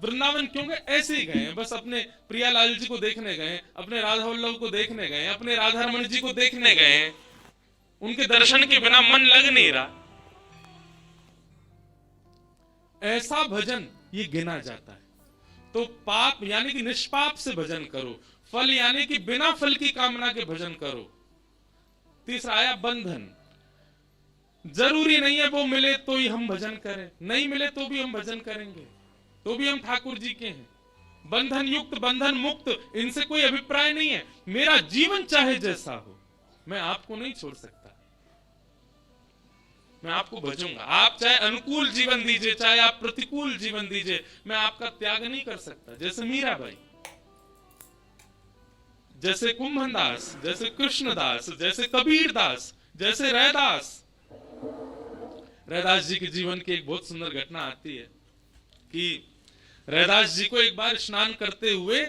वृंदावन क्यों गए? ऐसे ही गए, बस अपने प्रियालाल जी को देखने गए, अपने राधा वल्लभ को देखने गए, अपने राधा रमन जी को देखने गए। उनके दर्शन के बिना मन लग नहीं रहा। ऐसा भजन ये गिना जाता है। तो पाप यानी कि निष्पाप से भजन करो, फल यानी कि बिना फल की कामना के भजन करो। तीसरा आया बंधन। जरूरी नहीं है वो मिले तो ही हम भजन करें, नहीं मिले तो भी हम भजन करेंगे, तो भी हम ठाकुर जी के हैं। बंधन युक्त बंधन मुक्त इनसे कोई अभिप्राय नहीं है। मेरा जीवन चाहे जैसा हो, मैं आपको नहीं छोड़ सकता, मैं आपको भजूंगा। आप चाहे अनुकूल जीवन दीजिए, चाहे आप प्रतिकूल जीवन दीजिए, मैं आपका त्याग नहीं कर सकता। जैसे मीराबाई, जैसे कुंभनदास, जैसे कृष्णदास, जैसे कबीरदास, जैसे रैदास। रैदास जी के जीवन की एक बहुत सुंदर घटना आती है कि रैदास जी को एक बार स्नान करते हुए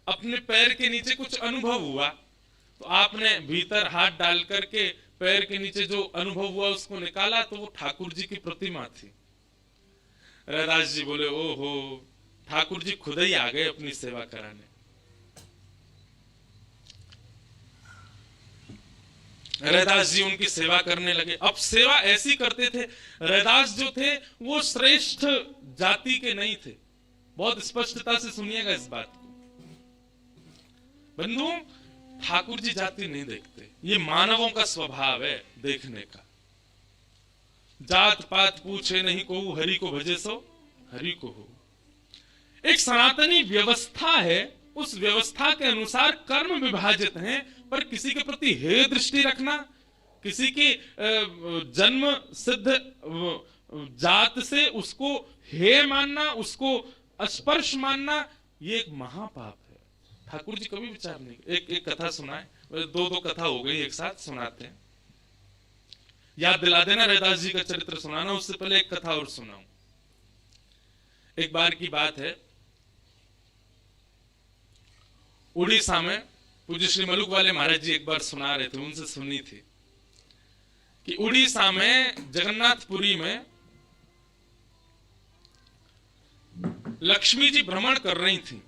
अपने पैर के नीचे कुछ अनुभव हुआ, तो आपने भीतर हाथ डाल करके पैर के नीचे जो अनुभव हुआ उसको निकाला, तो वो ठाकुर जी की प्रतिमा थी। रैदास जी बोले, ओहो, ठाकुर जी खुद ही आ गए अपनी सेवा कराने। रैदास जी उनकी सेवा करने लगे। अब सेवा ऐसी करते थे, रैदास जो थे वो श्रेष्ठ जाति के नहीं थे। बहुत स्पष्टता से सुनिएगा इस बात को बंधु, ठाकुर जी जाति नहीं देखते, ये मानवों का स्वभाव है देखने का। जात पात पूछे नहीं को, हरि को भजे सो हरि को हो। एक सनातनी व्यवस्था है, उस व्यवस्था के अनुसार कर्म विभाजित हैं, पर किसी के प्रति हे दृष्टि रखना, किसी की जन्म सिद्ध जात से उसको हे मानना, उसको स्पर्श मानना, ये एक महापाप है। ठाकुर जी कभी विचार नहीं। एक कथा सुनाए, दो कथा हो गई एक साथ सुनाते हैं। याद दिला देना, रैदास जी का चरित्र सुनाना, उससे पहले एक कथा और सुनाऊं। एक बार की बात है, उड़ीसा में पूज्य श्री मलुक वाले महाराज जी एक बार सुना रहे थे, उनसे सुनी थी कि उड़ीसा में जगन्नाथपुरी में लक्ष्मी जी भ्रमण कर रही थी,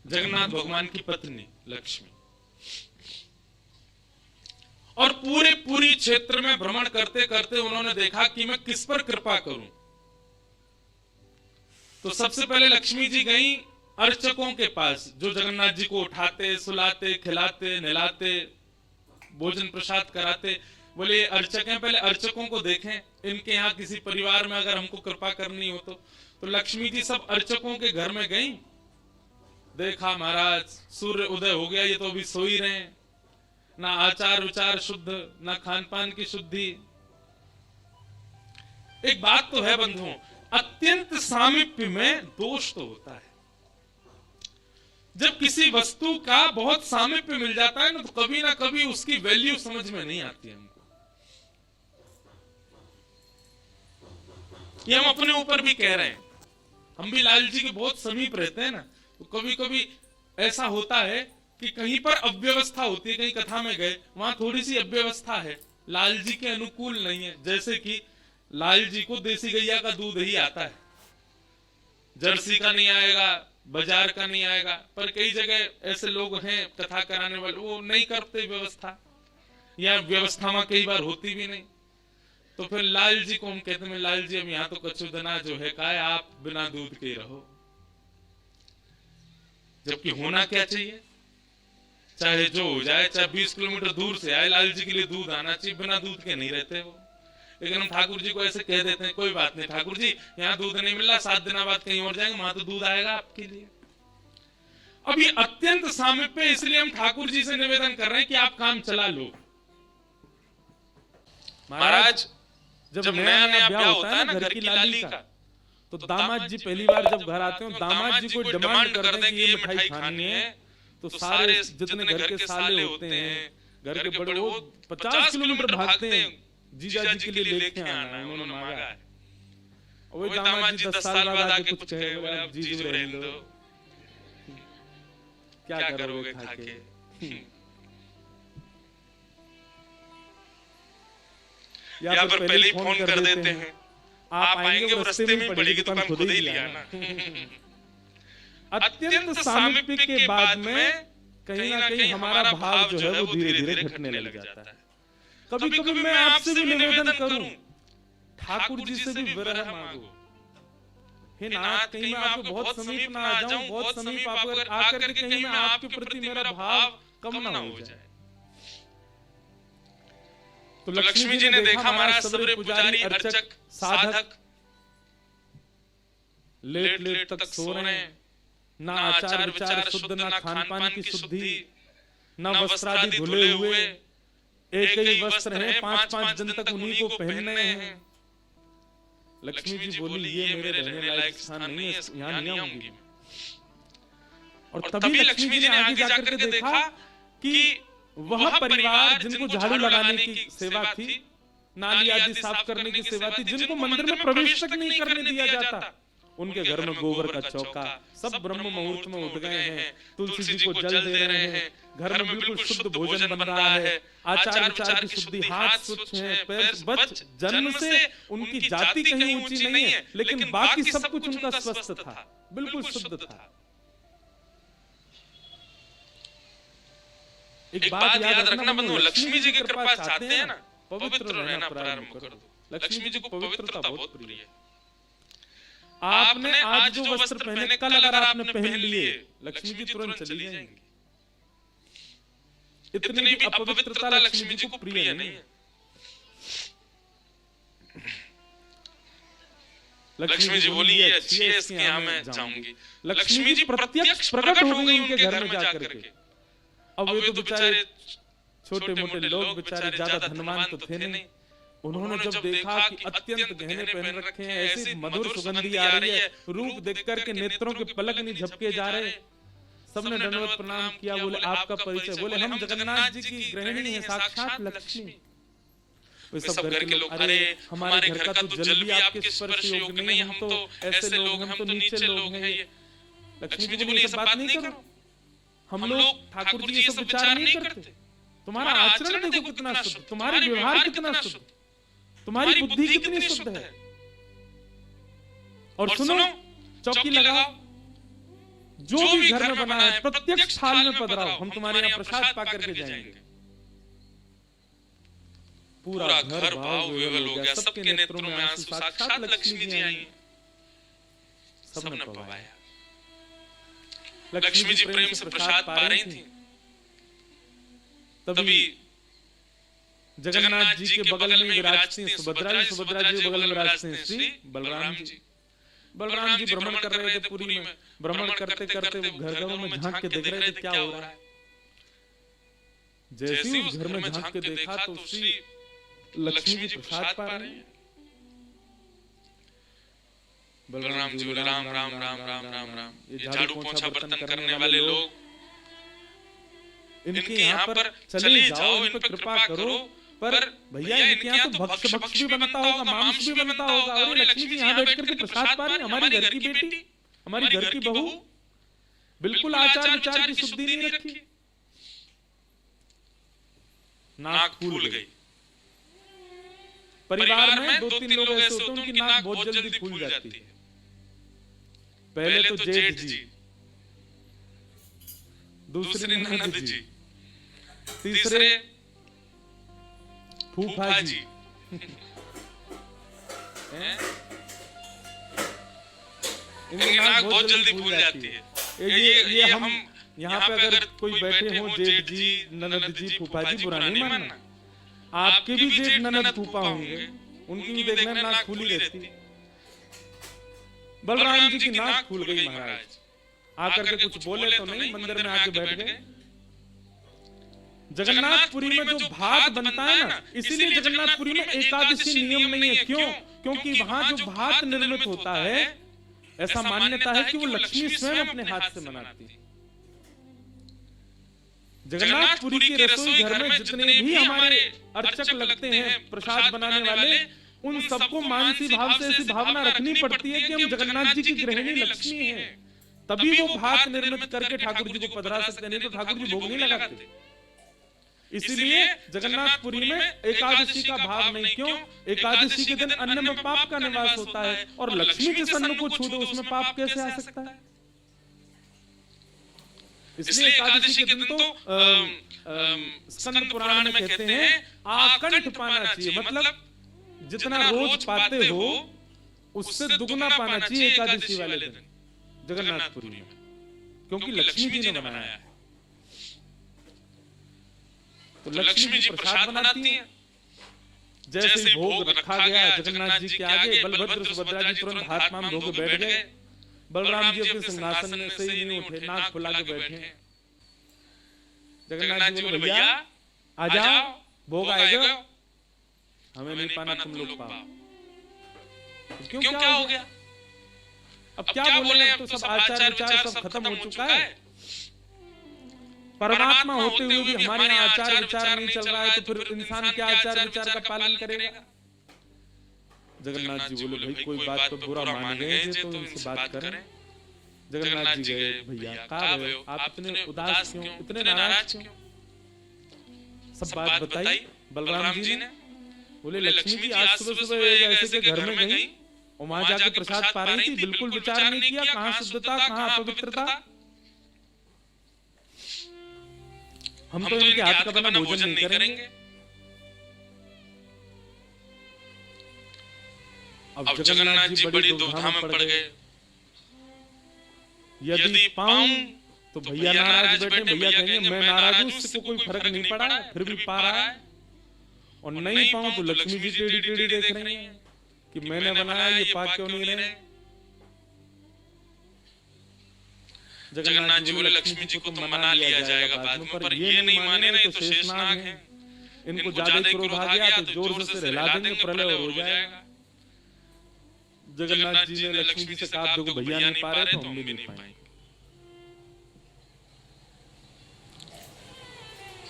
जगन्नाथ भगवान की पत्नी लक्ष्मी, और पूरी क्षेत्र में भ्रमण करते करते उन्होंने देखा कि मैं किस पर कृपा करूं। तो सबसे पहले लक्ष्मी जी गई अर्चकों के पास, जो जगन्नाथ जी को उठाते, सुलाते, खिलाते, नहलाते, भोजन प्रसाद कराते। बोले ये अर्चक हैं, पहले अर्चकों को देखें, इनके यहाँ किसी परिवार में अगर हमको कृपा करनी हो तो लक्ष्मी जी सब अर्चकों के घर में गई। देखा महाराज सूर्य उदय हो गया, ये तो अभी सो ही रहे हैं, ना आचार विचार शुद्ध, ना खान पान की शुद्धि। एक बात तो है बंधुओं, अत्यंत सामीप्य में दोष तो होता है। जब किसी वस्तु का बहुत सामीप्य मिल जाता है ना, तो कभी ना कभी उसकी वैल्यू समझ में नहीं आती हमको। ये हम अपने ऊपर भी कह रहे हैं, हम भी लाल जी के बहुत समीप रहते हैं ना, तो कभी कभी ऐसा होता है कि कहीं पर अव्यवस्था होती है। कहीं कथा में गए, वहां थोड़ी सी अव्यवस्था है, लाल जी के अनुकूल नहीं है। जैसे कि लाल जी को देसी गैया का दूध ही आता है, जर्सी का नहीं आएगा, बाजार का नहीं आएगा। पर कई जगह ऐसे लोग हैं कथा कराने वाले, वो नहीं करते व्यवस्था, या व्यवस्था में कई बार होती भी नहीं। तो फिर लाल जी को हम कहते हैं, लाल जी हम यहाँ तो कछु दना जो है का है, आप बिना दूध के ही रहो। जबकि होना क्या चाहिए, चाहे जो हो जाए, चाहे 20 किलोमीटर दूर से आए, लाल जी के लिए दूध आना चाहिए, बिना दूध के नहीं रहते वो। लेकिन हम ठाकुर जी को ऐसे कह देते हैं, कोई बात नहीं ठाकुर जी, यहाँ दूध नहीं मिल रहा, 7 दिन बाद कहीं और जाएंगे, वहां तो दूध आएगा आपके लिए। अब ये अत्यंत सामीप्य, इसलिए हम ठाकुर जी से निवेदन कर रहे हैं कि आप काम चला लो। महाराज जब नया नया ब्याह होता है ना घर की लाली का, तो दामाद जी पहली बार जब घर आते हैं, दामाद जी को डिमांड करते हैं कि ये मिठाई खानी है, तो सारे जितने घर के साले होते हैं, घर के बड़े, वो 50 किलोमीटर भागते हैं, जीजा जी के लिए लेके आना है, उन्होंने मांगा है। वही दामाद जी 10 साल बाद आके कुछ कहे, बोले अब जीजू रहने दो, क्या करोगे खाके। या फिर पहले ही फोन कर देते हैं, आप आएंगे वो रास्ते में ही पड़ेगी, दुकान खुद ही लिया ना। अत्यंत सामीप्य के बाद में कहीं ना कहीं हमारा भाव जो है वो धीरे धीरे घटने लग जाता है। कभी कभी मैं आपसे भी निवेदन करूं, ठाकुर जी से भी विरह मांगो, हे नाथ कहीं मैं आपके बहुत समीप ना आ जाऊं, बहुत समीप आकर के कहीं मैं आपके प्रति मेरा भाव कम ना हो जाए। तो लक्ष्मी जी ने देखा महाराज सबरे पुजारी अर्चक साधक लेट लेट तक सो रहे हैं, ना आचार विचार शुद्ध, ना खान पान की शुद्धि, ना वस्त्रादि धुले हुए, एक ही वस्त्र हैं, 5-5 दिन तक उन्हीं को पहनने हैं। लक्ष्मी जी बोली ये मेरे रहने लायक स्थान नहीं है, यहाँ नहीं आऊंगी। और तभी लक्ष्मी जी ने आगे जाकर के देखा कि वह परिवार जिनको झाड़ू लगाने की सेवा थी, नाली आदि साफ करने की सेवा थी, जिनको मंदिर में प्रवेश तक नहीं करने दिया जाता, उनके घर में गोबर का चौका, सब ब्रह्म मुहूर्त में उठ गए हैं, तुलसी जी को जल दे रहे हैं, घर में बिल्कुल शुद्ध भोजन बन रहा है, आचार विचार की शुद्धि, हाथ स्वच्छ है, पैर बच, जन्म से उनकी जाति कहीं ऊंची नहीं है, लेकिन बाकी सब कुछ उनका स्वस्थ था, बिल्कुल शुद्ध था। एक बात याद रखना बंधु, लक्ष्मी जी की कृपा चाहते हैं ना, पवित्र रहना प्रारंभ कर दो। लक्ष्मी जी को पवित्रता बहुत प्रिय है। आपने आज जो वस्त्र पहने, कल अगर आपने पहन लिए, लक्ष्मी जी तुरंत चली जाएंगी। इतनी भी अपवित्रता लक्ष्मी जी को प्रिय नहीं है। लक्ष्मी जी बोली ये अच्छी है, इसके यहाँ मैं जाऊंगी। लक्ष्मी जी प्रत्यक्ष प्रकट हो गई उनके घर में जाकर के। अब वे तो बेचारे छोटे मोटे लोग, बेचारे ज्यादा धनवान तो थे नहीं। उन्होंने जब देखा कि अत्यंत गहने पहन रखे हैं, ऐसी मधुर सुगंधी आ रही है, रूप देखकर के नेत्रों के पलक नहीं झपके जा रहे, सबने दंडवत प्रणाम किया। बोले आपका परिचय? बोले हम जगन्नाथ जी की गृहिणी हैं, साक्षात लक्ष्मी। वे सब घर के लोग, अरे हमारे घर का तो जल भी आपके स्पर्श योग्य नहीं, हम तो ऐसे लोग, हम तो नीचे लोग हैं। ये लक्ष्मी जी बोली ये सब बात नहीं करो, हम लोग ठाकुर जी ये सब विचार नहीं करते। तुम्हारा आचरण देखो कितना शुद्ध, तुम्हारा व्यवहार कितना शुद्ध, तुम्हारी बुद्धि कितनी शुद्ध है। और सुनो, चौकी लगाओ, जो भी घर में बना है प्रत्यक्ष थाल में पधराओ, हम तुम्हारे यहाँ प्रसाद पाकर के जाएंगे। पूरा घर भाव विवल हो गया, सबके नेत्रों में आंसू, साक्षात लक्ष्मी जी आई। सबने पवाया। लक्ष्मी जी प्रेम से प्रसाद पा रही थी, तभी जगन्नाथ जी के बगल में विराजते हैं सुभद्रा जी, सुभद्रा जी के बगल में विराजते हैं श्री बलराम जी। बलराम जी भ्रमण कर रहे थे पुरी में। भ्रमण करते करते वो घर घरों में झांक के देख रहे थे क्या हो रहा है। जैसे ही उस घर में झांक के देखा तो श्री लक्ष्मी जी प्रसाद पा रहे हैं। बलराम जी बोले राम राम राम राम राम राम, ये झाड़ू पोंछा बर्तन करने वाले लोग, इनके यहाँ पर चले जाओ, इन पर कृपा करो। पर भैया इनके यहाँ तो भक्ष भी बनता होगा, मांस भी बनता होगा, और लक्ष्मी जी यहाँ बैठ करके प्रसाद पा रही, हमारी घर की बेटी, हमारी घर की बहू, बिल्कुल आचार विचार की शुद्धि नहीं रखी। नाक फूल गई। परिवार में 2-3 लोग ऐसे होते हैं उनकी नाक बहुत जल्दी फूल जाती है। पहले तो जेठ जी, दूसरे ननद जी, तीसरे फूफा जी, इनकी नाक बहुत जल्दी फूल जाती है। ये हम यहाँ पे अगर कोई बैठे हो, जेठ जी, ननद जी, फूफा जी, बुरा नहीं मानना, आपके भी जेठ ननद फूफा होंगे, उनकी भी देखना नाक फूली रहती। बलराम जी की नाक फूल गई महाराज। आकर के कुछ बोले तो नहीं, मंदिर में आके बैठ गए। जगन्नाथपुरी में जो भात बनता है ना, इसीलिए जगन्नाथपुरी में एकादशी नियम नहीं है। क्यों? क्योंकि वहां जो भात निर्मित होता है, ऐसा मान्यता है कि वो लक्ष्मी स्वयं अपने हाथ से बनाती है। जगन्नाथपुरी की रसोई घर में जितने भी हमारे अर्चक लगते हैं, प्रसाद बनाने वाले, उन सबको मानसी भाव से ऐसी भावना रखनी पड़ती है कि हम जगन्नाथ जी की गृहिणी लक्ष्मी हैं, तभी वो भात निर्मित करके ठाकुर जी को पधरा सकते, नहीं तो ठाकुर जी भोग नहीं लगाते। इसीलिए जगन्नाथपुरी में एकादशी का भाव नहीं। क्यों? एकादशी के दिन अन्न में पाप का निवास होता है, और लक्ष्मी जिस अन्न को छू दे उसमें पाप कैसे आ सकता है? इसलिए एकादशी के दिन तो स्कंद पुराण में कहते हैं आकंठ पाना चाहिए, मतलब जितना रोज पाते हो उससे दुगना पाना चाहिए एकादशी वाले दिन जगन्नाथपुरी में, क्योंकि लक्ष्मी जी ने बनाया है। तो लक्ष्मी जी प्रसाद बनाती हैं। जैसे ही भोग रखा गया जगन्नाथ जी के आगे, बलभद्र सुभद्रा जी तुरंत हाथ पांव धो के बैठ गए। बलराम जी अपने सिंहासन में से ही नहीं उठे, नाक फुला के बैठे। जगन्नाथ जी बोले भैया आ जाओ, भोग आएगा, हमें नहीं पाना, तुम लोग पाओ। क्यों, क्या हो गया? अब क्या बोले, अब तो सब आचार विचार सब खत्म हो चुका है। परमात्मा होते हुए भी हमारे यहाँ आचार विचार नहीं चल रहा है, तो फिर इंसान क्या आचार विचार का पालन करेगा? जगन्नाथ जी बोले भाई कोई बात तो बुरा मान गए तो इनसे बात करें। जगन्नाथ जी गए, भैया कहाँ गए, आप इतने उदास क्यों, इतने नाराज क्यों? सब बात बताई बलराम जी ने। बोले लक्ष्मी जी आज सुबह सुबह ऐसे के घर में गई और वहां जाके प्रसाद पा रही थी, बिल्कुल विचार नहीं किया कहाँ शुद्धता कहाँ अपवित्रता। हम तो इनके हाथ का बना भोजन नहीं करेंगे। अब जगन्नाथ जी बड़ी दुविधा में पड़ गए। यदि पाऊं तो भैया नाराज बैठे, भैया कहेंगे मैं नाराज हूं, इससे कोई फर्क नहीं पड़ा, फिर भी पा रहा है। और नहीं पाऊं तो लक्ष्मी जी टेढ़ी टेढ़ी देख रही हैं कि मैंने बनाया ये पा क्यों नहीं रहे। जगन्नाथ जी बोले लक्ष्मी जी को तो मना लिया जाएगा बाद में, पर ये नहीं माने ना, तो शेषनाग हैं, इनको ज्यादा क्रोध आ गया तो जोर से हिला देंगे, प्रलय हो जाएगा। जगन्नाथ जी ने लक्ष्मी जी से कहा देखो भैया नहीं पा रहे तो हम भी नहीं पाएंगे।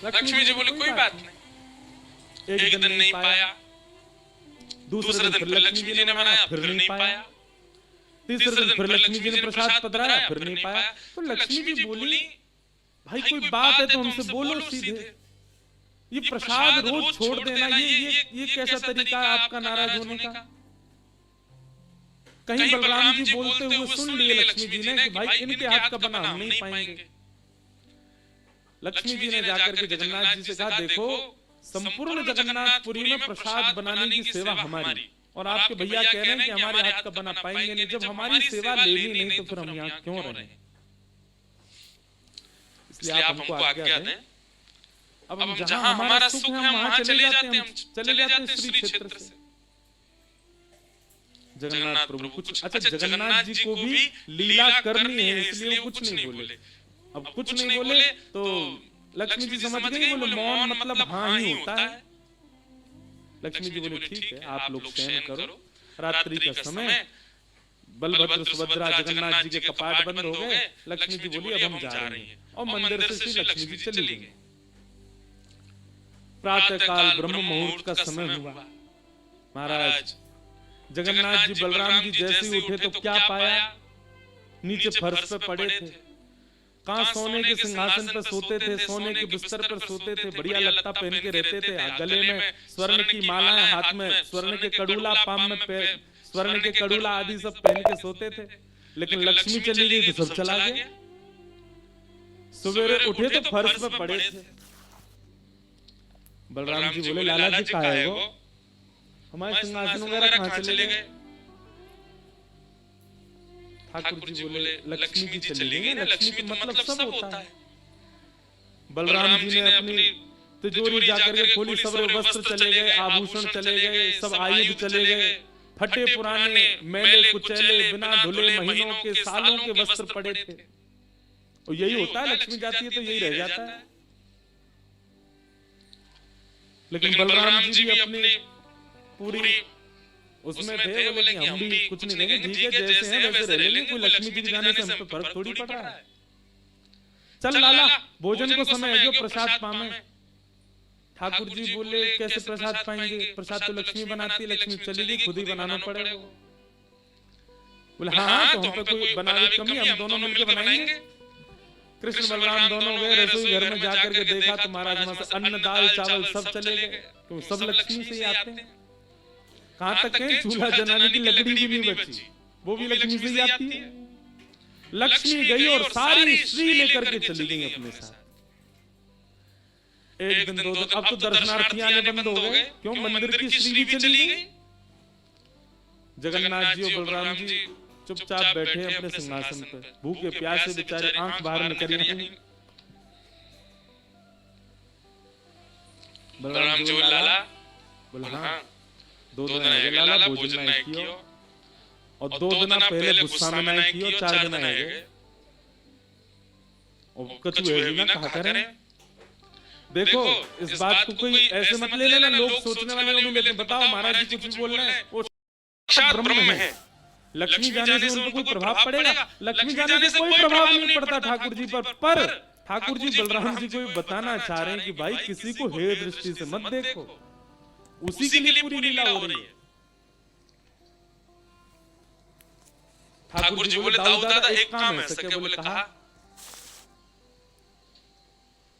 लक्ष्मी जी बोले कोई बात नहीं, एक दिन नहीं पाया, दूसरे दिन फिर लक्ष्मी जी ने बनाया, फिर नहीं पाया, तीसरे दिन फिर लक्ष्मी जी ने प्रसाद पधराया, फिर नहीं पाया। तो लक्ष्मी जी बोली भाई कोई बात है तो हमसे बोलो सीधे, ये प्रसाद रोज छोड़ देना ये कैसा तरीका है आपका नाराज होने का? कहीं बलराम जी बोलते हुए सुन लिए लक्ष्मी जी ने कि भाई इनके हाथ का बना हम नहीं पाएंगे। लक्ष्मी जी ने जाकर के जगन्नाथ जी से कहा देखो संपूर्ण जगन्नाथपुरी में प्रसाद बनाने की सेवा हमारी, और आपके भैया कह रहे हैं कि हमारे हाथ का बना पाएंगे नहीं। जब हमारी सेवा लेनी नहीं तो फिर हम यहाँ क्यों रहे? इसलिए आप हमको आज्ञा दें, अब हम जहाँ हमारा सुख है हम वहाँ चले जाते हैं श्री क्षेत्र से। जगन्नाथ प्रभु कुछ अच्छा जगन्नाथ जी को भी लीला करनी है इसलिए वो कुछ नहीं बोले। अब कुछ नहीं बोले तो लक्ष्मी जी समझ गई, बोले मौन मतलब हाँ ही होता है। लक्ष्मी जी बोले ठीक है आप लोग शयन करो, रात्रि का समय, बलभद्र सुभद्रा जगन्नाथ जी के कपाट बंद हो गए। लक्ष्मी जी बोली अब हम जा रहे हैं, और मंदिर से श्री लक्ष्मी जी चली गई। प्रातः काल ब्रह्म मुहूर्त का समय हुआ। महाराज जगन्नाथ जी बलराम जी जैसे ही उठे तो क्या पाया, नीचे फर्श पे पड़े थे। कहाँ सोने के सिंहासन पर सोते थे, सोने के बिस्तर पर सोते थे, बढ़िया लत्ता पहन के रहते थे, गले में स्वर्ण की मालाएं, हाथ में स्वर्ण के कड़ूला, पाम में स्वर्ण के कड़ूला आदि सब पहन के सोते थे। लेकिन लक्ष्मी चली गई तो सब चला गया। सवेरे उठे तो फर्श पे पड़े थे। बलराम जी बोले लाला जी कहाँ है वो, हमारे सिंहासन वगैरह कहाँ चले गए? ठाकुर जी बोले लक्ष्मी जी चली गई ना, लक्ष्मी का मतलब सब होता है। बलराम जी ने अपनी तिजोरी जाकर के खोली, सब वस्त्र चले गए, आभूषण चले गए, सब आयुध चले गए, फटे पुराने मैले कुचैले बिना धुले महीनों के सालों के वस्त्र पड़े थे। और यही होता है, लक्ष्मी जाती है तो यही रह जाता है। लेकिन बलराम जी भी अपनी पूरी उसमें थे, बोले कि हम भी कुछ नहीं देंगे, ठीक है जैसे हैं वैसे रह लेंगे, कोई लक्ष्मी जी के जाने से हम पे फर्क थोड़ी पड़ रहा है। चल लाला भोजन को समय है जो प्रसाद पावे। ठाकुर जी बोले कैसे प्रसाद पाएंगे, प्रसाद तो लक्ष्मी बनाती है, लक्ष्मी चली गई, खुद ही बनाना पड़ेगा। बोले हाँ तो हम पे कोई बनाने की कमी, हम दोनों मिलकर बनाएंगे। कृष्ण बलराम दोनों गए रसोई घर में जाकर के देखा तो महाराज वहां से अन्न दाल चावल सब चले गए, तो सब लक्ष्मी से ही आते हैं। कहां तक है, चूल्हा जलाने की लकड़ी भी नहीं बची, वो भी लक्ष्मी से ही आती है। लक्ष्मी गई और सारी श्री लेकर के चली गई अपने साथ। एक दिन 2 दिन, अब तो दर्शनार्थी आने बंद हो गए, क्यों, मंदिर की श्री भी चली गई। जगन्नाथ जी और बलराम जी चुपचाप बैठे अपने सिंहासन पर, भूखे प्यासे बेचारे, आंख बाहर निकली नहीं। बलराम जी लाला बोला हाँ 2 दिन है लाला भोजन नहीं कियो, और 2 दिन पहले गुस्सा में नहीं कियो, 4 दिन है और कछु है ना कहा करें। देखो इस बात को कोई ऐसे मत ले लेना, लोग सोचने वाले होंगे लेकिन बताओ महाराज जी कुछ भी बोल रहे हैं, वो साक्षात ब्रह्म है। लक्ष्मी जाने से उनको कोई प्रभाव पड़ेगा? लक्ष्मी जाने से कोई प्रभाव नहीं पड़ता ठाकुर जी पर ठाकुर जी बलराम जी को बताना चाह रहे हैं कि भाई किसी को हे दृष्टि से मत देखो, उसी के लिए पूरी लीला हो रही है। ठाकुर जी बोले दाऊद दादा एक काम है सके, बोले कहा,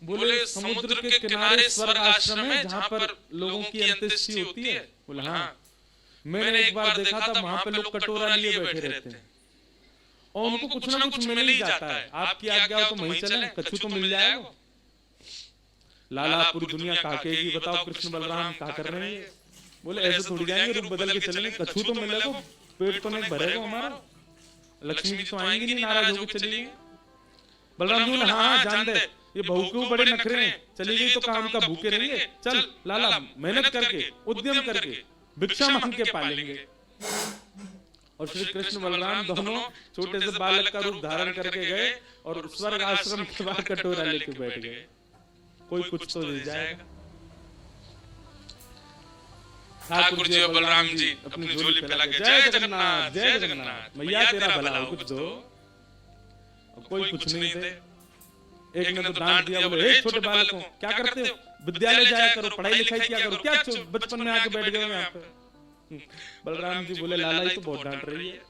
बोले समुद्र के किनारे स्वर्ग आश्रम है जहां पर लोगों की अंत्येष्टि होती है। बोले हाँ, मैंने एक बार देखा था वहां पे लोग कटोरा लिए बैठे रहते हैं और उनको कुछ ना कुछ मिल ही जाता है। आपकी आज्ञा हो तो वहीं चलें, कछु तो मिल जाएगा। लाला पूरी दुनिया काकेगी, बताओ कृष्ण बलराम क्या कर रहे हैं। बोले ऐसे थोड़ी जाएंगे, रूप बदल के चलेंगे, कछु तो मिलेगा, पेट तो नहीं भरेगा हमारा, लक्ष्मी जी तो आएंगी नहीं, नाराज होकर चली गई। बलराम जी बोले हाँ जान दे, ये बहू के बड़े नखरे हैं, चली गई तो काम का भूखे रहेंगे, चल लाला मेहनत करके उद्यम करके भिक्षा मांग के पालेंगे। और श्री कृष्ण बलराम दोनों छोटे से बालक का रूप धारण करके गए और स्वर्ग आश्रम के बाहर कटोरा लेके बैठ गए, कोई कुछ तो दे जाएगा। ठाकुर जी और बलराम जी अपनी झोली फैला के जय जगन्नाथ जय जगन्नाथ, मैया तेरा भला हो, कुछ दो। कोई कुछ नहीं दे। एक ने तो डांट दिया, बोले हे छोटे बालकों क्या करते हो, विद्यालय जाया करो, पढ़ाई लिखाई किया करो, क्या बचपन में आके बैठ गए यहाँ पे। बलराम जी बोले लाला ये तो बहुत डांट रही है।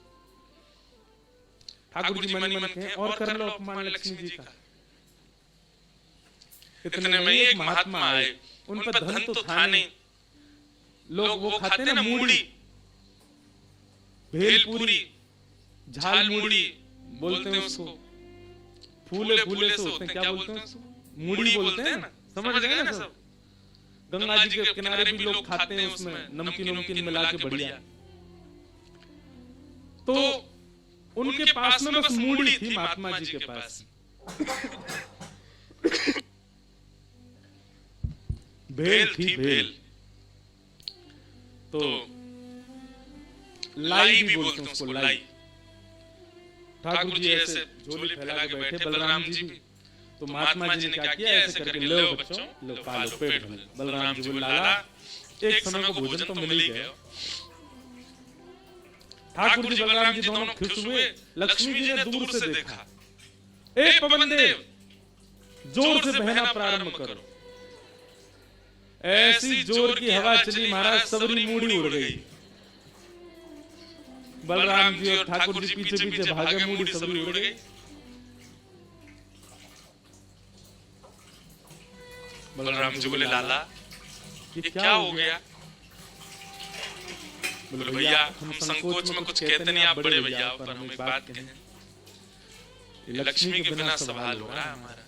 ठाकुर जी मन मन कहे और कर लो अपमान लक्ष्मी जी का। इतने में एक महात्मा आए, उन पर धन तो था नहीं, लोग वो खाते ना मूड़ी, भेलपूरी, झाल मूड़ी बोलते हैं उसको, फूले फूले से होते हैं, क्या बोलते हैं उसको, मूड़ी बोलते हैं ना, समझ गए ना सब। गंगा जी के किनारे भी लोग खाते हैं, उसमें नमकीन नमकीन मिला के बढ़िया। तो उनके पास में बस मूड़ी थी महात्मा जी के पास। भेल थी भेल, तो लाई भी बोलते हैं उसको, लाई। ठाकुर जी ऐसे झोली फैला के बैठे, बलराम जी भी। तो महात्मा जी ने क्या किया, ऐसे करके लो बच्चों लो खा लो, पेट भर। बलराम जी बोले लाला एक समय को भोजन तो मिल ही गया। ठाकुर जी बलराम जी दोनों खुश हुए। लक्ष्मी जी ने दूर से देखा, एक पवन देव जोर से बहना प्रारंभ करो। ऐसी जोर की हवा चली महाराज सबरी मूड़ी उड़ गई। बलराम जी और ठाकुर जी पीछे पीछे भागे, मूड़ी सबरी उड़ गई। बलराम जी बोले लाला ये क्या हो गया। बोले भैया हम संकोच में कुछ कहते नहीं, आप बड़े भैया पर हम एक बात कहें, लक्ष्मी के बिना सवाल हो रहा है हमारा।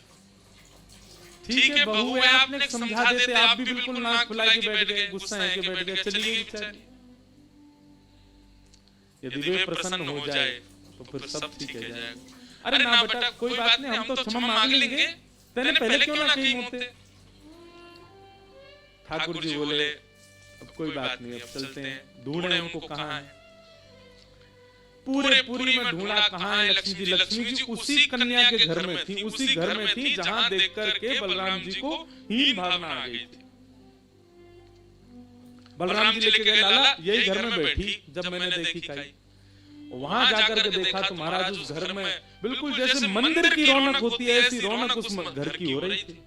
ठीक है बहू है, आपने समझा देते, आप भी बिल्कुल नाक फुला के बैठ गए, गुस्सा है के बैठ गए, चली गई बेचारी। यदि वे प्रसन्न हो जाए तो फिर सब ठीक हो जाएगा। अरे ना बेटा कोई बात नहीं, हम तो क्षमा मांग लेंगे, तेने पहले क्यों ना कही होते। ठाकुर जी बोले अब कोई बात नहीं, अब चलते हैं, ढूंढे उनको कहाँ है। पूरे पुरी में ढूंढा कहाँ है लक्ष्मी जी। लक्ष्मी जी उसी कन्या के घर में थी, उसी घर में थी जहां देख करके बलराम जी को हीन भावना आ गई थी। बलराम जी लेके गए, लाला यही घर में बैठी जब मैंने देखी खाई। वहां जाकर के देखा तो महाराज उस घर में बिल्कुल जैसे मंदिर की रौनक होती है, ऐसी रौनक उस घर की हो रही थी।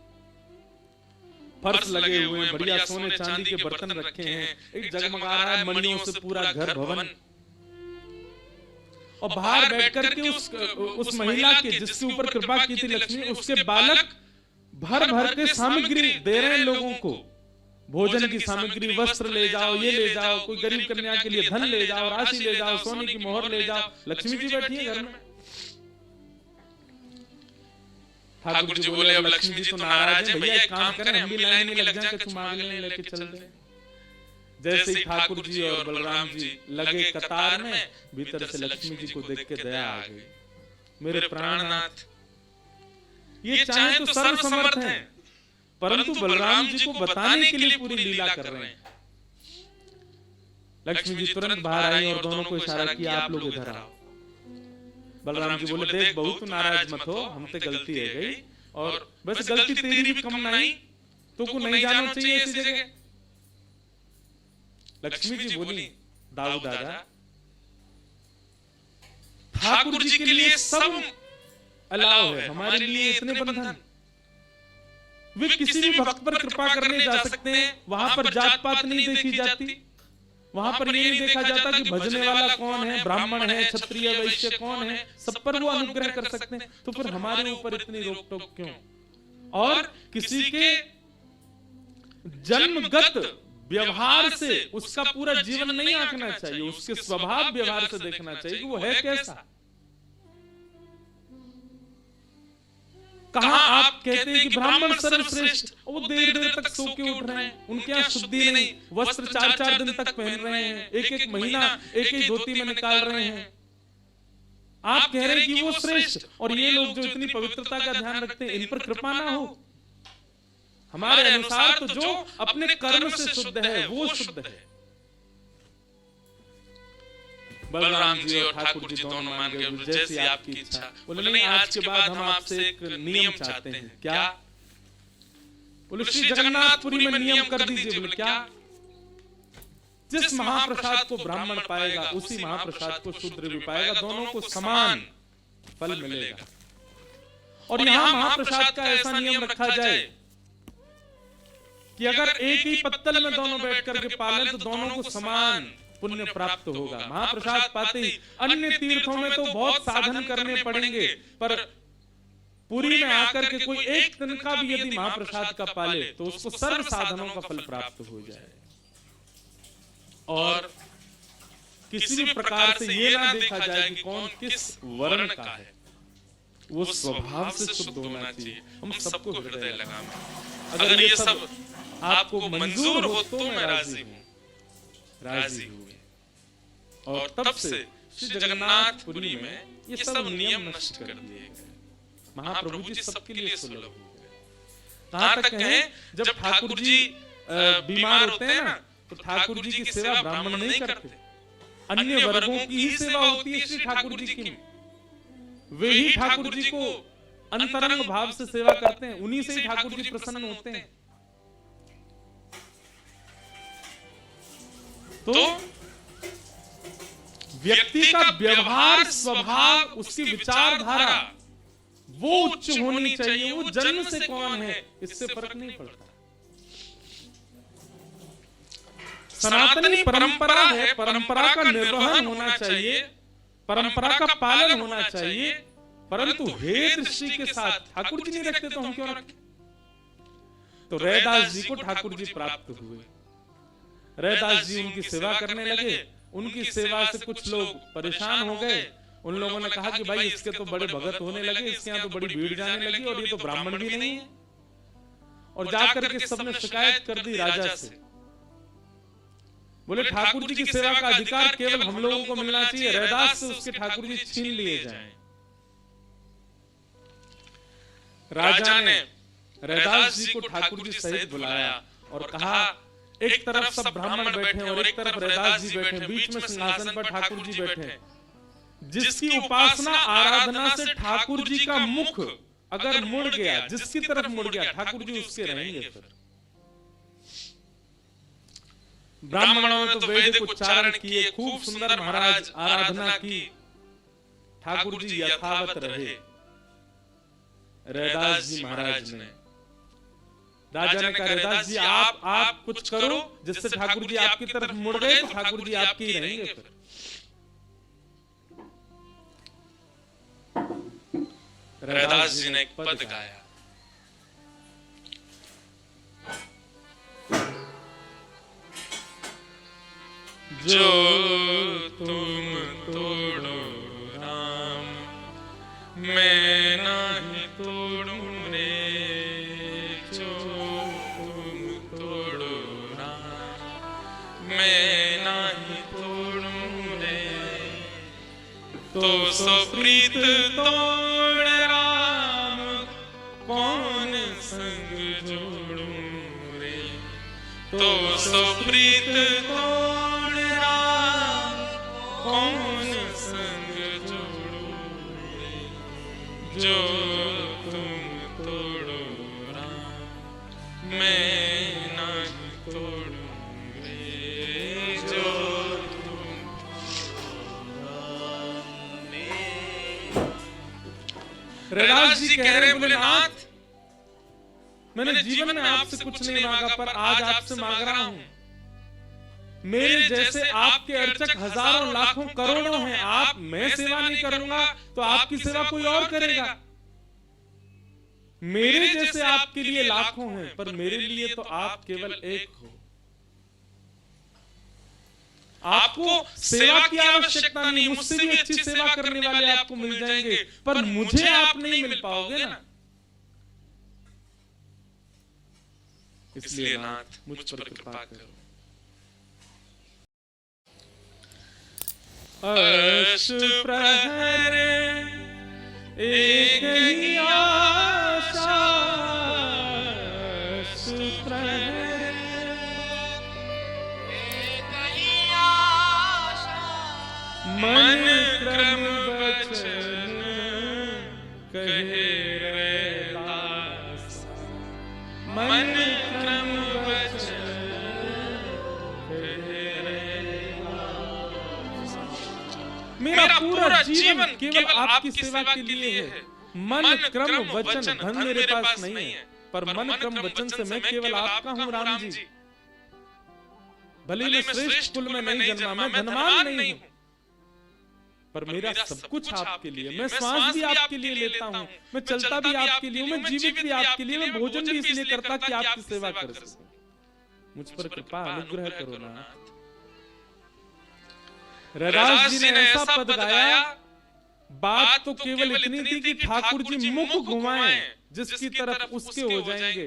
फर्श लगे हुए हैं, बढ़िया सोने चांदी के बर्तन रखे हैं, एक जगमगा रहा है मणियों से पूरा घर भवन। और बाहर बैठ करके उस महिला के जिसके ऊपर कृपा की थी लक्ष्मी, उसके बालक भर भर के सामग्री दे रहे हैं लोगों को, भोजन की सामग्री, वस्त्र ले जाओ, ये ले जाओ, कोई गरीब कन्या के लिए धन ले जाओ, राशि ले जाओ, सोने की मोहर ले जाओ। लक्ष्मी जी बैठी है घर में। ठाकुर जी बोले अब लक्ष्मी जी तो नाराज है, भैया एक काम करें, हम भी लाइन में लग जाएं, कुछ मांग लें, लेके चल दें। जैसे ही ठाकुर जी और बलराम जी लगे कतार में, भीतर से लक्ष्मी जी को देख के दया आ गई। मेरे प्राणनाथ, ये चाहे तो सर्व समर्थ हैं, परंतु बलराम जी को बताने के लिए पूरी लीला कर रहे हैं। लक्ष्मी जी तुरंत बाहर आई और दोनों को इशारा किया, आप लोग इधर आओ। बलराम जी बोले देख बहू तू नाराज मत हो, हमसे गलती है गई, और वैसे गलती तेरी भी कम नहीं, तुमको नहीं जाना चाहिए ऐसी जगह। लक्ष्मी जी बोली दाऊ दादा, ठाकुर जी के लिए सब अलाव है, हमारे लिए इतने बंधन। वे किसी भी भक्त पर कृपा करने जा सकते हैं, वहां पर जात पात नहीं देखी जाती, वहां पर ये नहीं देखा जाता कि भजने वाला कौन है, ब्राह्मण है, क्षत्रिय, वैश्य कौन है, सब पर वो अनुग्रह कर सकते हैं। तो फिर हमारे ऊपर इतनी रोक टोक क्यों? और किसी के जन्मगत व्यवहार से उसका पूरा जीवन नहीं आंकना चाहिए, उसके स्वभाव व्यवहार से देखना चाहिए कि वो है कैसा। कहा आप कहते हैं कि ब्राह्मण सर्वश्रेष्ठ, वो देर देर तक सो के उठ रहे हैं, उनके यहाँ शुद्धि नहीं, वस्त्र 4-4 दिन तक पहन रहे हैं, एक महीना एक ही धोती में निकाल रहे हैं। आप कह रहे हैं कि वो श्रेष्ठ, और ये लोग जो इतनी पवित्रता का ध्यान रखते हैं, इन पर कृपा ना हो। हमारे अनुसार तो जो अपने कर्म से शुद्ध है वो शुद्ध है। बलराम जी और ठाकुर जी दोनों मान गए, जैसी आपकी इच्छा। बोले नहीं, आज के बाद हम आपसे एक नियम चाहते हैं। क्या? बोले श्री जगन्नाथपुरी में नियम कर दीजिए। बोले क्या? जिस महाप्रसाद को ब्राह्मण पाएगा उसी महाप्रसाद को शूद्र भी पाएगा, दोनों को समान फल मिलेगा। और यहाँ महाप्रसाद का ऐसा नियम रखा जाए कि अगर एक ही पत्तल में दोनों बैठ करके पालें तो दोनों को समान पुण्य प्राप्त होगा। महाप्रसाद पाते ही अन्य तीर्थों में तो बहुत साधन करने पड़ेंगे, पर पुरी में आकर के कोई एक दिन का भी यदि महाप्रसाद का पाले तो उसको सर्व साधनों का फल प्राप्त हो जाए। और किसी भी प्रकार से ये ना देखा जाए कि कौन किस वर्ण का है, वो स्वभाव से शुद्ध होना चाहिए। हम सबको हृदय लगाना। अगर ये सब आपको मंजूर हो तो मैं राजी हूं। राजी हुए और तब से श्री जगन्नाथपुरी में ये सब नियम नष्ट कर दिए गए। महाप्रभु जी सबके लिए सुलभ हो गए। कहां तक है, जब ठाकुर जी बीमार होते हैं ना, तो ठाकुर जी की सेवा ब्राह्मण नहीं करते, अन्य वर्गों की ही सेवा होती है श्री ठाकुर जी की। वे ही ठाकुर जी को अंतरंग भाव से सेवा करते हैं, उन्हीं से ही ठाकुर जी प्रसन्न होते हैं। तो व्यक्ति का व्यवहार, स्वभाव, उसकी विचारधारा वो उच्च होनी चाहिए। वो जन्म से कौन है इससे फर्क नहीं पड़ता। सनातनी परंपरा है, परंपरा का निर्वहन होना चाहिए, परंपरा का पालन होना चाहिए, परंतु भेद श्री के साथ ठाकुर जी नहीं रखते तो हम क्यों रखें? तो रैदास जी को ठाकुर जी प्राप्त हुए। रैदास जी उनकी सेवा करने लगे। उनकी सेवा से कुछ लोग परेशान हो गए। उन लोगों ने कहा कि भाई इसके तो बड़े भगत होने लगे, इसके यहाँ तो बड़ी भीड़ जाने लगी, और ये तो ब्राह्मण भी नहीं है। और जाकर के सबने शिकायत कर दी राजा से। बोले ठाकुर जी की सेवा का अधिकार केवल हम लोगों को मिलना चाहिए, रैदास से उसके ठाकुर जी छीन लिए जाएं। राजा ने रैदास जी को ठाकुर जी सहित बुलाया और कहा, एक तरफ सब ब्राह्मण बैठे और एक तरफ रैदास जी बैठे, बीच में सिंहासन पर ठाकुर जी बैठे, जिसकी उपासना आराधना से ठाकुर जी का मुख अगर मुड़ गया, जिसकी तरफ मुड़ गया, ठाकुर जी उसके रहेंगे। फिर ब्राह्मणों ने तो वैदिक उच्चारण किए, खूब सुंदर महाराज आराधना की, ठाकुर जी यथावत रहे। रैदास जी महाराज ने, राजा ने कहा, रैदास जी आप कुछ करो जिससे ठाकुर जी आपकी तरफ मुड़ गए तो ठाकुर जी आपके ही रहेंगे। फिर रैदास जी ने एक पद गाया, जो तुम तोड़ो राम, मैं नहीं तोड़ूं रे, जो तुम तोड़ो राम, मैं नहीं तोड़ूं रे, तो सो प्रीत तोड़ राम, कौन संग जोड़ूं रे, तो सो प्रीत तोड़ राम, कौन संग जोड़ूं रे, जो तुम तोड़ो राम, मैं नहीं तोड़ूं रे, जो रैदास जी कह रहे हैं, बोले नाथ, मैंने जीवन में आपसे कुछ नहीं मांगा, पर आज आपसे मांग रहा हूं। मेरे जैसे आपके अर्चक हजारों लाखों करोड़ों हैं, आप मैं सेवा नहीं करूंगा तो आपकी सेवा कोई और करेगा। मेरे जैसे आपके लिए लाखों हैं, पर मेरे लिए तो आप केवल एक हो। आपको सेवा की आवश्यकता नहीं, मुझसे भी अच्छी सेवा करने वाले आपको मिल जाएंगे, पर मुझे आप नहीं मिल पाओगे ना। इसलिए नाथ मुझ पर कृपा करो। अष्ट प्रहर एक ही आशा, अष्ट प्रहर एक ही आशा, मन क्रम वचन कहे रैदास, मन क्रम वचन कहे रैदास। मेरा पूरा जीवन केवल आपकी सेवा के लिए है। मन क्रम वचन धन मेरे पास नहीं है, पर मन क्रम वचन से मैं केवल आपका हूँ राम जी। भले मैं श्रेष्ठ कुल में नहीं जन्मा, मैं धनवान नहीं हूँ, पर मेरा सब कुछ आपके लिए। मैं श्वास भी आपके लिए लेता हूँ, मैं चलता भी आपके लिए, मैं जीवित भी आपके लिए, मैं भोजन भी इसलिए करता कि आपकी सेवा कर सकूं। मुझ पर कृपा अनुग्रह करो नाथ। रैदास जी ने ऐसा पद गाया, बात तो केवल इतनी थी कि ठाकुर जी मुख घुमाएं जिसकी तरफ उसके हो जाएंगे,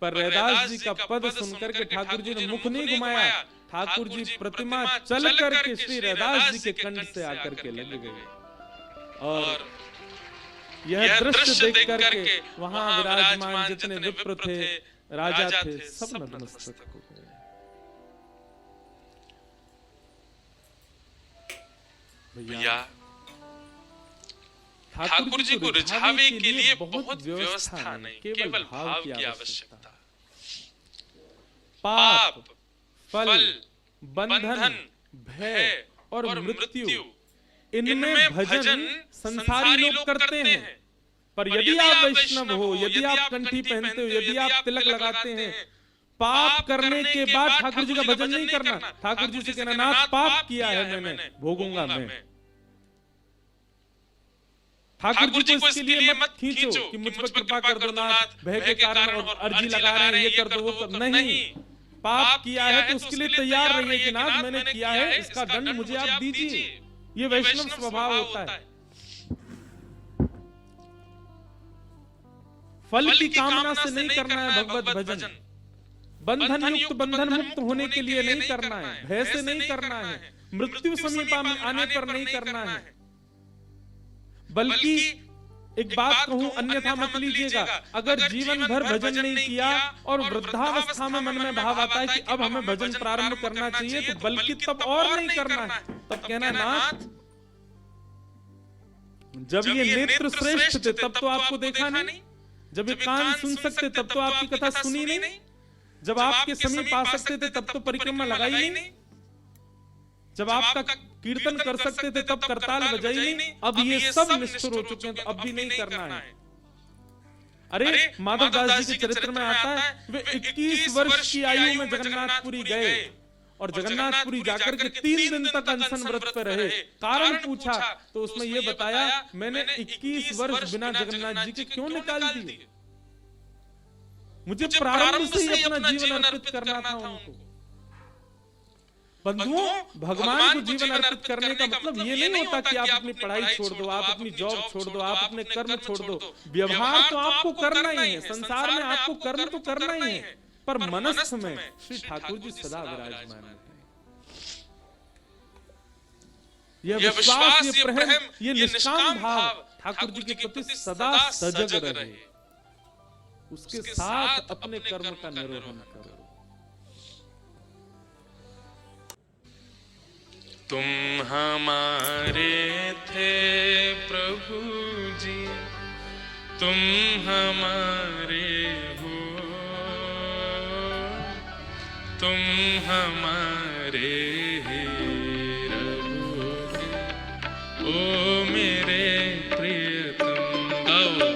पर रैदास जी का पद सुनकर के ठाकुर जी ने मुख नहीं घुमाया। ठाकुर जी प्रतिमा चल करके श्री रैदास जी के कंठ से आकर के लग गए, और यह दृश्य देख करके वहां विराजमान जितने विप्र थे, राजा थे, सब नतमस्तक हो गए। भैया ठाकुर जी को रिझावे के लिए बहुत व्यवस्था नहीं, केवल भाव की आवश्यकता। पाप, फल, बंधन, भय और मृत्यु, इनमें भजन संसारी लोग करते हैं, पर यदि आप वैष्णव हो, यदि आप कंठी पहनते हो, यदि आप तिलक लगाते हैं, पाप करने के बाद ठाकुर जी का भजन नहीं करना। ठाकुर जी से कहना, नाथ पाप किया है मैंने, भोगूंगा मैं। ठाकुर जी को इसके लिए मत खींचो कि मुझ पर कृपा कर दो नाथ, भय के कारण और अर्जी लगा रहे हैं, ये कर दो वो कर, नहीं। पाप किया है तो उसके लिए तैयार रहिए कि नाथ मैंने किया है, इसका दंड मुझे आप दीजिए। ये वैष्णव स्वभाव होता है। फल की कामना से नहीं करना है भगवत भजन, बंधन युक्त बंधन मुक्त होने के लिए नहीं करना है, भय से नहीं करना है, मृत्यु समीपा में आने पर नहीं करना है। बल्कि एक बात कहूं, अन्यथा मत लीजिएगा, अगर जीवन भर भजन नहीं किया और वृद्धावस्था में मन में भाव आता है कि अब हमें भजन प्रारंभ करना चाहिए, तो बल्कि तब और नहीं करना है। तब कहना नाथ, जब ये नेत्र श्रेष्ठ थे तब तो आपको देखा नहीं, जब ये कान सुन सकते तब तो आपकी कथा सुनी नहीं, जब आपके समीप आ सकते थे तब तो परिक्रमा लगाई नहीं, जब आपका कीर्तन कर सकते थे तब करताल बजाई नहीं। अब ये सब निष्ठुर हो चुके हैं, तो अब भी नहीं करना है। अरे माधव दास जी के चरित्र में आता है, वे 21 वर्ष की आयु में जगन्नाथपुरी गए और जगन्नाथपुरी जाकर के 3 दिन तक अनशन व्रत पे रहे। कारण पूछा तो उसमें ये बताया, मैंने 21 वर्ष बिना जगन्नाथ जी के क्यों निकाल दिए? मुझे प्रारंभ से ही अपना जीवन अर्पित करना था उनको। बंधुओं, भगवान को जीवन अर्पित करने का मतलब ये नहीं होता कि आप अपनी पढ़ाई छोड़ दो, आप अपनी जॉब छोड़ दो, आप अपने कर्म छोड़ दो। व्यवहार तो आपको करना ही है, संसार में आपको कर्म तो करना ही है, पर मनस्थ में श्री ठाकुर जी सदा विराजमान है। यह विश्वास, ये प्रेम, ये निष्काम भाव ठाकुर जी के प्रति सदा सजग रहे। उसके साथ अपने कर्म का निर्वहन करो। तुम हमारे थे प्रभु जी, तुम हमारे हो, तुम हमारे ही रहोगे, ओ मेरे प्रियतम। गाओ।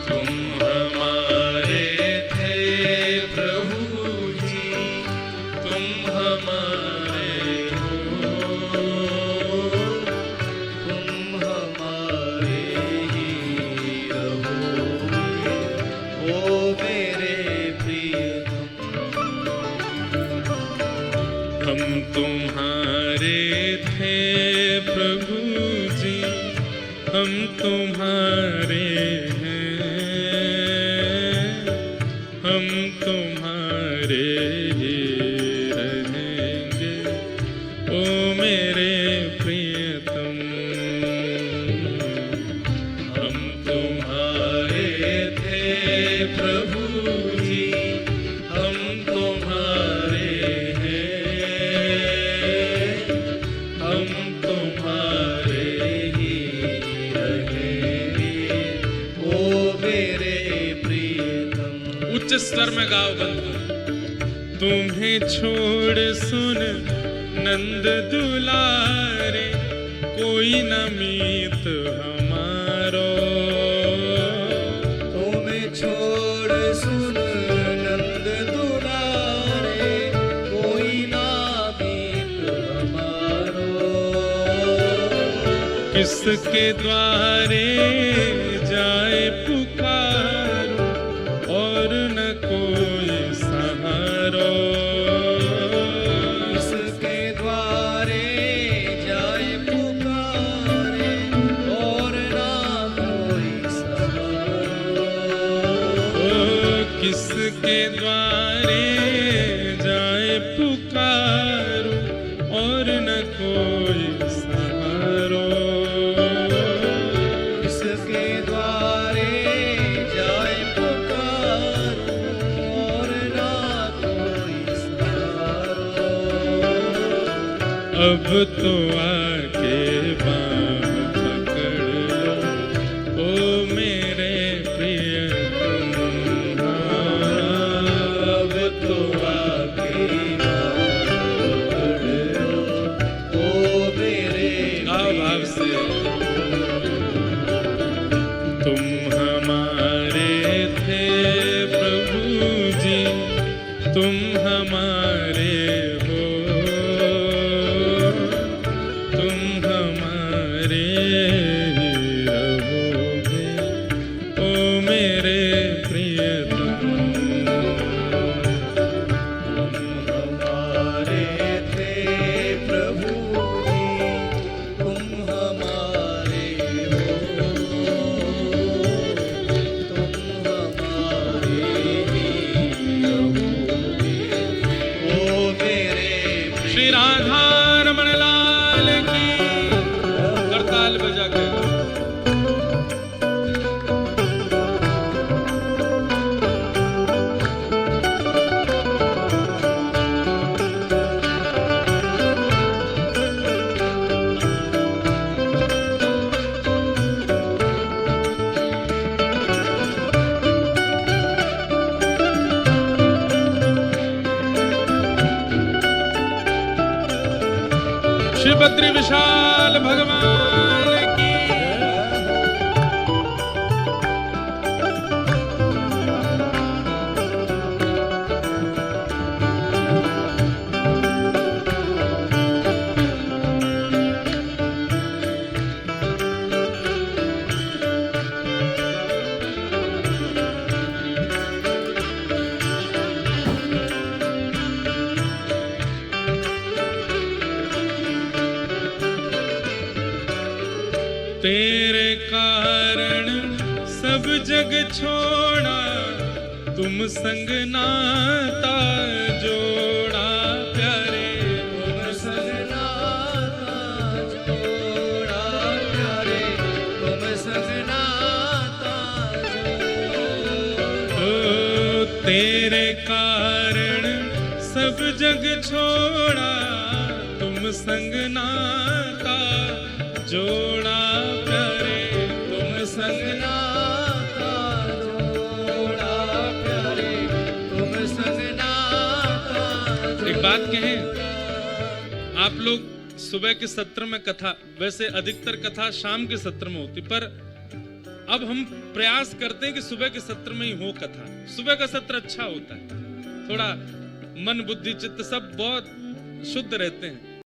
तुम हमारे थे प्रभु जी, तुम हमारे तुम्हारे थे प्रभु जी, हम तुम्हारे हैं, हम तुम्हारे ही रहेंगे, ओ मेरे प्रियतम। हम तुम्हारे थे प्रभु जी, हम तुम्हारे स्वर में गाओ बंधु। तुम्हें छोड़ सुन नंद दुलारे, कोई न मीत हमारो। तुम्हें छोड़ सुन नंद दुलारे, कोई न मीत हमारो। किसके द्वारे जाए पुकारो, और न कोई सहारो। इसके द्वारे जाए पुकारे, और न कोई सहारो। किसके द्वारे जाए पुकारो, और न कोई सहारो। किसके द्वारे अब तो आके बाँह पकड़ लो, ओ मेरे प्रियतम। अब तो आके बाँह पकड़ लो, ओ मेरे भाव से। तुम हमारे थे प्रभु जी, तुम हमारे श्रीभद्री विशाल भगवान की। कारण सब जग छोड़ा, तुम संग नाता जोड़ा प्यारे, तुम संग नाता जोड़ा प्यारे, तुम संग नाता जोड़ा। तेरे कारण सब जग छोड़ा, तुम संग नाता जोड़ा प्यारे, तुम संग नाता जोड़ा प्यारे, तुम संग नाता जोड़ा। एक बात कहें, आप लोग सुबह के सत्र में कथा, वैसे अधिकतर कथा शाम के सत्र में होती, पर अब हम प्रयास करते हैं कि सुबह के सत्र में ही हो कथा। सुबह का सत्र अच्छा होता है, थोड़ा मन बुद्धि चित्त सब बहुत शुद्ध रहते हैं।